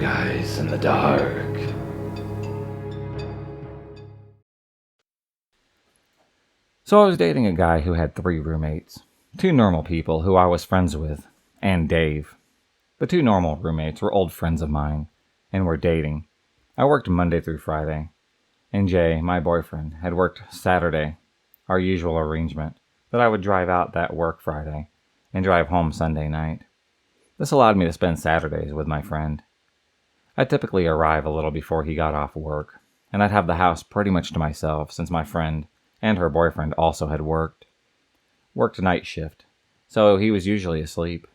guys in the dark. So I was dating a guy who had 3 roommates. 2 normal people who I was friends with, and Dave. The 2 normal roommates were old friends of mine, and were dating. I worked Monday through Friday, and Jay, my boyfriend, had worked Saturday, our usual arrangement, that I would drive out that work Friday, and drive home Sunday night. This allowed me to spend Saturdays with my friend. I'd typically arrive a little before he got off work, and I'd have the house pretty much to myself since my friend and her boyfriend also had worked night shift, so he was usually asleep.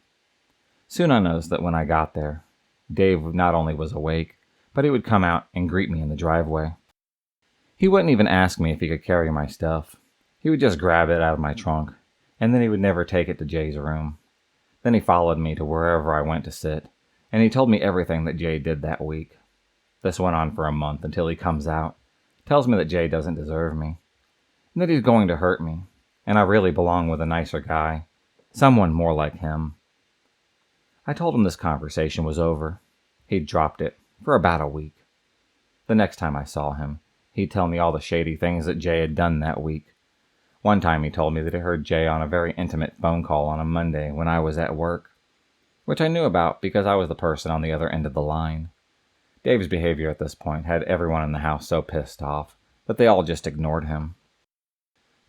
Soon I noticed that when I got there, Dave not only was awake, but he would come out and greet me in the driveway. He wouldn't even ask me if he could carry my stuff. He would just grab it out of my trunk, and then he would never take it to Jay's room. Then he followed me to wherever I went to sit, and he told me everything that Jay did that week. This went on for a month until he comes out, tells me that Jay doesn't deserve me, and that he's going to hurt me, and I really belong with a nicer guy, someone more like him. I told him this conversation was over. He'd dropped it for about a week. The next time I saw him, he'd tell me all the shady things that Jay had done that week. One time he told me that he heard Jay on a very intimate phone call on a Monday when I was at work, which I knew about because I was the person on the other end of the line. Dave's behavior at this point had everyone in the house so pissed off that they all just ignored him.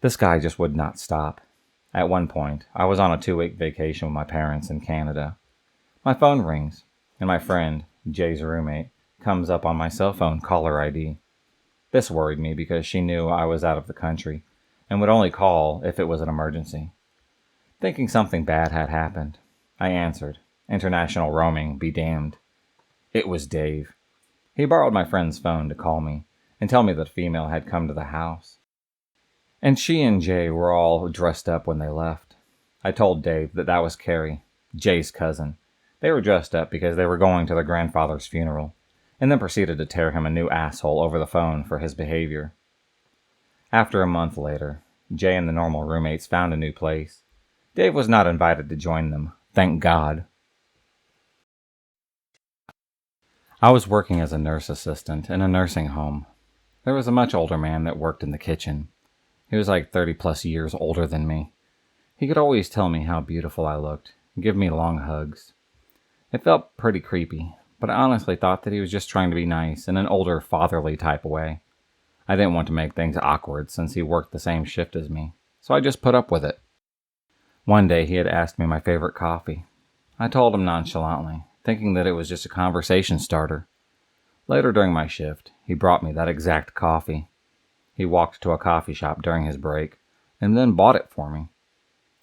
This guy just would not stop. At one point, I was on a 2-week vacation with my parents in Canada. My phone rings, and my friend, Jay's roommate, comes up on my cell phone caller ID. This worried me because she knew I was out of the country and would only call if it was an emergency. Thinking something bad had happened, I answered. International roaming be damned. It was Dave. He borrowed my friend's phone to call me and tell me that a female had come to the house. And she and Jay were all dressed up when they left. I told Dave that was Carrie, Jay's cousin. They were dressed up because they were going to their grandfather's funeral, and then proceeded to tear him a new asshole over the phone for his behavior. After a month later, Jay and the normal roommates found a new place. Dave was not invited to join them, thank God. I was working as a nurse assistant in a nursing home. There was a much older man that worked in the kitchen. He was like 30 plus years older than me. He could always tell me how beautiful I looked and give me long hugs. It felt pretty creepy, but I honestly thought that he was just trying to be nice in an older, fatherly type way. I didn't want to make things awkward since he worked the same shift as me, so I just put up with it. One day he had asked me my favorite coffee. I told him nonchalantly, thinking that it was just a conversation starter. Later during my shift, he brought me that exact coffee. He walked to a coffee shop during his break, and then bought it for me.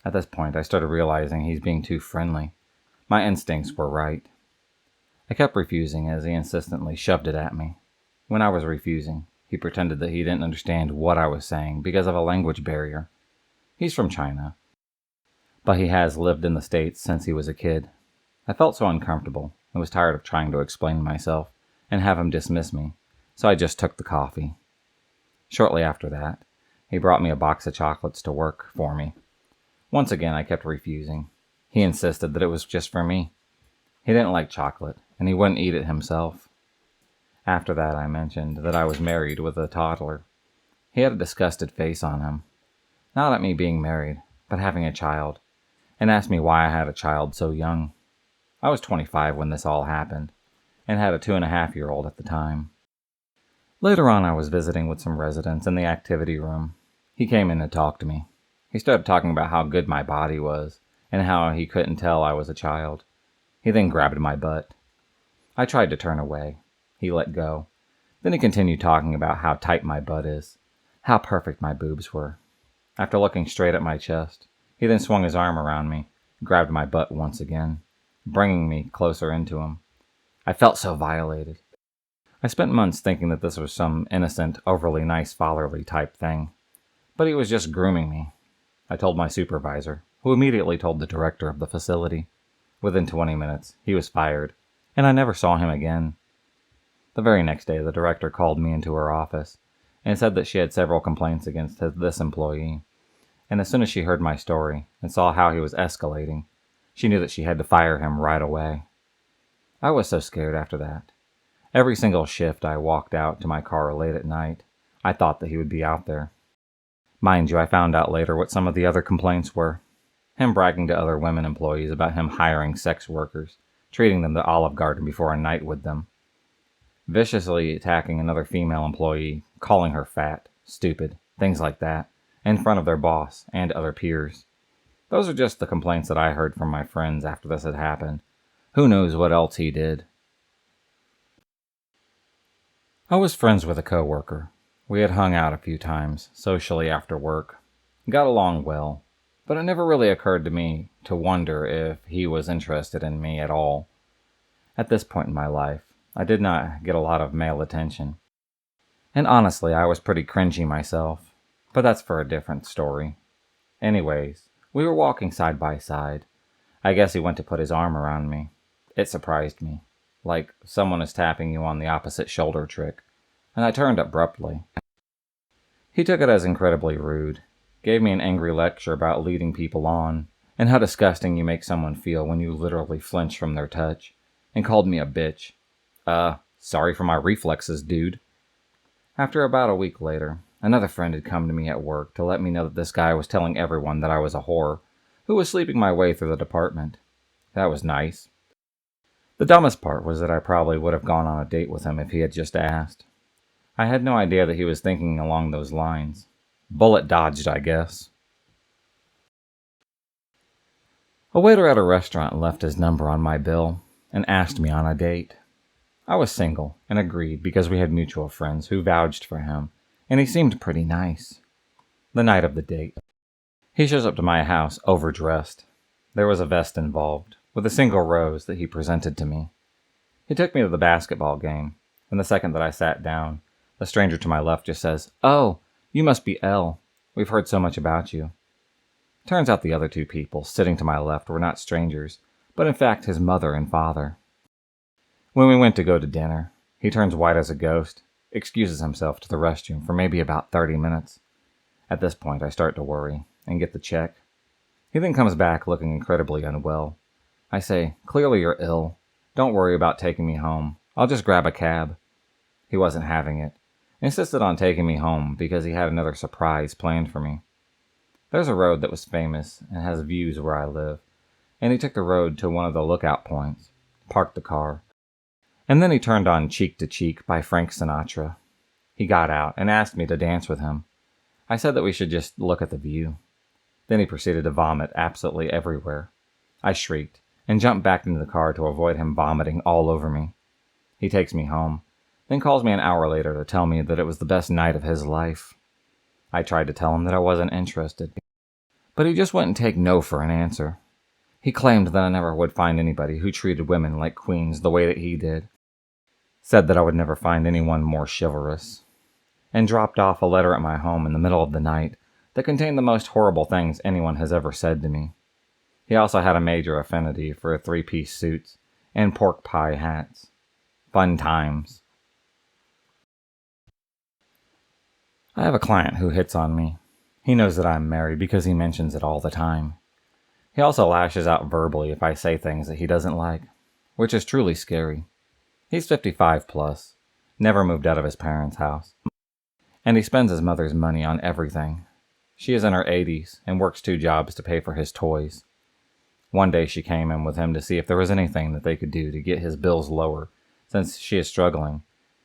At this point, I started realizing he's being too friendly. My instincts were right. I kept refusing as he insistently shoved it at me. When I was refusing, he pretended that he didn't understand what I was saying because of a language barrier. He's from China, but he has lived in the States since he was a kid. I felt so uncomfortable and was tired of trying to explain myself and have him dismiss me, so I just took the coffee. Shortly after that, he brought me a box of chocolates to work for me. Once again, I kept refusing. He insisted that it was just for me. He didn't like chocolate, and he wouldn't eat it himself. After that, I mentioned that I was married with a toddler. He had a disgusted face on him, not at me being married, but having a child, and asked me why I had a child so young. I was 25 when this all happened, and had a 2.5-year-old at the time. Later on, I was visiting with some residents in the activity room. He came in to talk to me. He started talking about how good my body was, and how he couldn't tell I was a child. He then grabbed my butt. I tried to turn away. He let go. Then he continued talking about how tight my butt is, how perfect my boobs were. After looking straight at my chest, he then swung his arm around me, grabbed my butt once again, bringing me closer into him. I felt so violated. I spent months thinking that this was some innocent, overly nice fatherly type thing, but he was just grooming me. I told my supervisor, who immediately told the director of the facility. Within 20 minutes, he was fired, and I never saw him again. The very next day, the director called me into her office and said that she had several complaints against this employee, and as soon as she heard my story and saw how he was escalating, she knew that she had to fire him right away. I was so scared after that. Every single shift I walked out to my car late at night, I thought that he would be out there. Mind you, I found out later what some of the other complaints were. Him bragging to other women employees about him hiring sex workers, treating them to Olive Garden before a night with them. Viciously attacking another female employee, calling her fat, stupid, things like that, in front of their boss and other peers. Those are just the complaints that I heard from my friends after this had happened. Who knows what else he did? I was friends with a coworker. We had hung out a few times, socially after work. Got along well, but it never really occurred to me to wonder if he was interested in me at all. At this point in my life, I did not get a lot of male attention. And honestly, I was pretty cringy myself, but that's for a different story. Anyways, we were walking side by side. I guess he went to put his arm around me. It surprised me, like someone is tapping you on the opposite shoulder trick, and I turned abruptly. He took it as incredibly rude, gave me an angry lecture about leading people on, and how disgusting you make someone feel when you literally flinch from their touch, and called me a bitch. Sorry for my reflexes, dude. After about a week later, another friend had come to me at work to let me know that this guy was telling everyone that I was a whore, who was sleeping my way through the department. That was nice. The dumbest part was that I probably would have gone on a date with him if he had just asked. I had no idea that he was thinking along those lines. Bullet dodged, I guess. A waiter at a restaurant left his number on my bill and asked me on a date. I was single and agreed because we had mutual friends who vouched for him, and he seemed pretty nice. The night of the date, he shows up to my house overdressed. There was a vest involved, with a single rose that he presented to me. He took me to the basketball game, and the second that I sat down, the stranger to my left just says, "Oh, you must be Elle. We've heard so much about you." Turns out the other two people sitting to my left were not strangers, but in fact his mother and father. When we went to go to dinner, he turns white as a ghost, excuses himself to the restroom for maybe about 30 minutes. At this point, I start to worry and get the check. He then comes back looking incredibly unwell. I say, "Clearly you're ill. Don't worry about taking me home. I'll just grab a cab." He wasn't having it. Insisted on taking me home because he had another surprise planned for me. There's a road that was famous and has views where I live, and he took the road to one of the lookout points, parked the car, and then he turned on Cheek to Cheek by Frank Sinatra. He got out and asked me to dance with him. I said that we should just look at the view. Then he proceeded to vomit absolutely everywhere. I shrieked and jumped back into the car to avoid him vomiting all over me. He takes me home, then calls me an hour later to tell me that it was the best night of his life. I tried to tell him that I wasn't interested, but he just wouldn't take no for an answer. He claimed that I never would find anybody who treated women like queens the way that he did. Said that I would never find anyone more chivalrous, and dropped off a letter at my home in the middle of the night that contained the most horrible things anyone has ever said to me. He also had a major affinity for three-piece suits and pork pie hats. Fun times. I have a client who hits on me. He knows that I'm married because he mentions it all the time. He also lashes out verbally if I say things that he doesn't like, which is truly scary. He's 55 plus, never moved out of his parents' house, and he spends his mother's money on everything. She is in her 80s and works 2 jobs to pay for his toys. One day she came in with him to see if there was anything that they could do to get his bills lower, since she is struggling.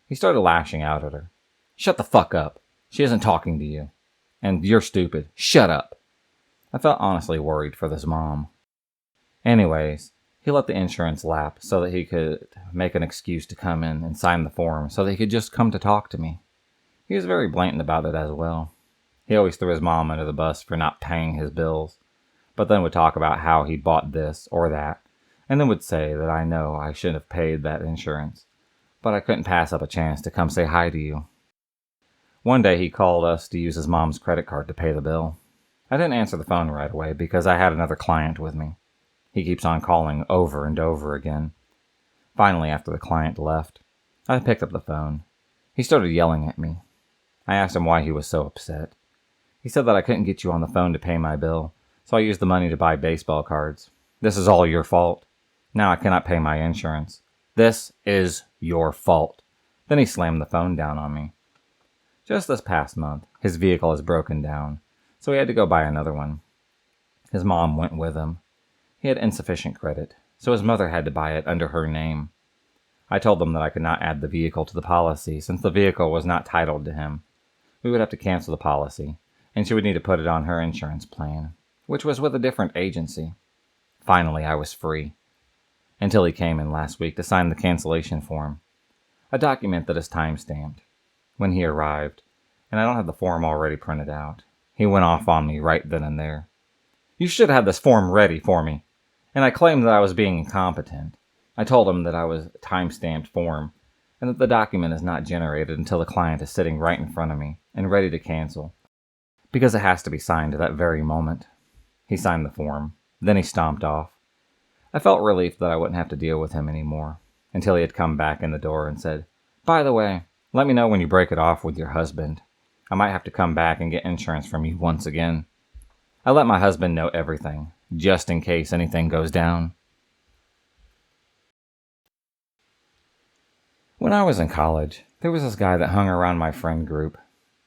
He started lashing out at her. "Shut the fuck up. She isn't talking to you. And you're stupid. Shut up." I felt honestly worried for this mom. Anyways, he let the insurance lapse so that he could make an excuse to come in and sign the form so that he could just come to talk to me. He was very blatant about it as well. He always threw his mom under the bus for not paying his bills, but then would talk about how he bought this or that, and then would say that I know I should have paid that insurance, but I couldn't pass up a chance to come say hi to you. One day he called us to use his mom's credit card to pay the bill. I didn't answer the phone right away because I had another client with me. He keeps on calling over and over again. Finally, after the client left, I picked up the phone. He started yelling at me. I asked him why he was so upset. He said that I couldn't get you on the phone to pay my bill, so I used the money to buy baseball cards. This is all your fault. Now I cannot pay my insurance. This is your fault. Then he slammed the phone down on me. Just this past month, his vehicle has broken down, so he had to go buy another one. His mom went with him. He had insufficient credit, so his mother had to buy it under her name. I told them that I could not add the vehicle to the policy since the vehicle was not titled to him. We would have to cancel the policy, and she would need to put it on her insurance plan, which was with a different agency. Finally, I was free. Until he came in last week to sign the cancellation form, a document that is time-stamped. When he arrived, and I don't have the form already printed out, he went off on me right then and there. You should have had this form ready for me. And I claimed that I was being incompetent. I told him that I was a time-stamped form, and that the document is not generated until the client is sitting right in front of me and ready to cancel, because it has to be signed at that very moment. He signed the form, then he stomped off. I felt relief that I wouldn't have to deal with him anymore, until he had come back in the door and said, "By the way, let me know when you break it off with your husband. I might have to come back and get insurance from you once again." I let my husband know everything, just in case anything goes down. When I was in college, there was this guy that hung around my friend group.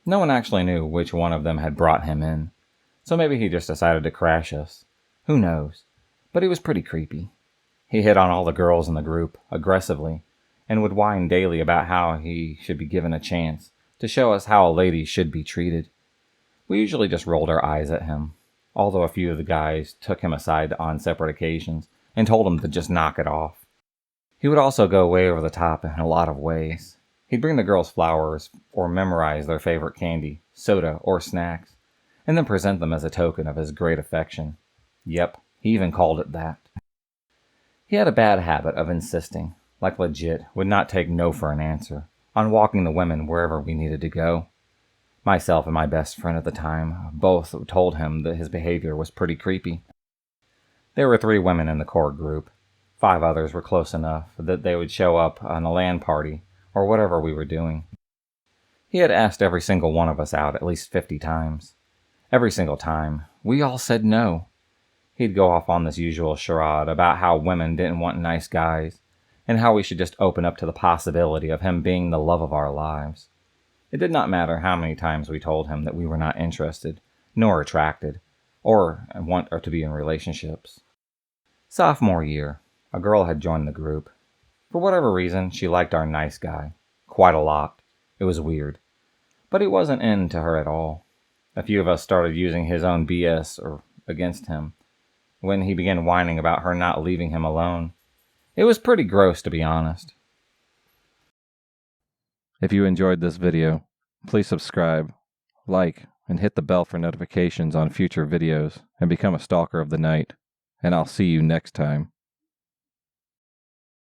No one actually knew which one of them had brought him in, so maybe he just decided to crash us. Who knows? But he was pretty creepy. He hit on all the girls in the group, aggressively, and would whine daily about how he should be given a chance to show us how a lady should be treated. We usually just rolled our eyes at him, although a few of the guys took him aside on separate occasions and told him to just knock it off. He would also go way over the top in a lot of ways. He'd bring the girls flowers or memorize their favorite candy, soda, or snacks, and then present them as a token of his great affection. Yep, he even called it that. He had a bad habit of insisting, like legit, would not take no for an answer, on walking the women wherever we needed to go. Myself and my best friend at the time both told him that his behavior was pretty creepy. There were 3 women in the core group. 5 others were close enough that they would show up on a LAN party or whatever we were doing. He had asked every single one of us out at least 50 times. Every single time, we all said no. He'd go off on this usual charade about how women didn't want nice guys, and how we should just open up to the possibility of him being the love of our lives. It did not matter how many times we told him that we were not interested, nor attracted, or want to be in relationships. Sophomore year, a girl had joined the group. For whatever reason, she liked our nice guy. Quite a lot. It was weird. But he wasn't into her at all. A few of us started using his own BS against him when he began whining about her not leaving him alone. It was pretty gross, to be honest. If you enjoyed this video, please subscribe, like, and hit the bell for notifications on future videos, and become a stalker of the night. And I'll see you next time.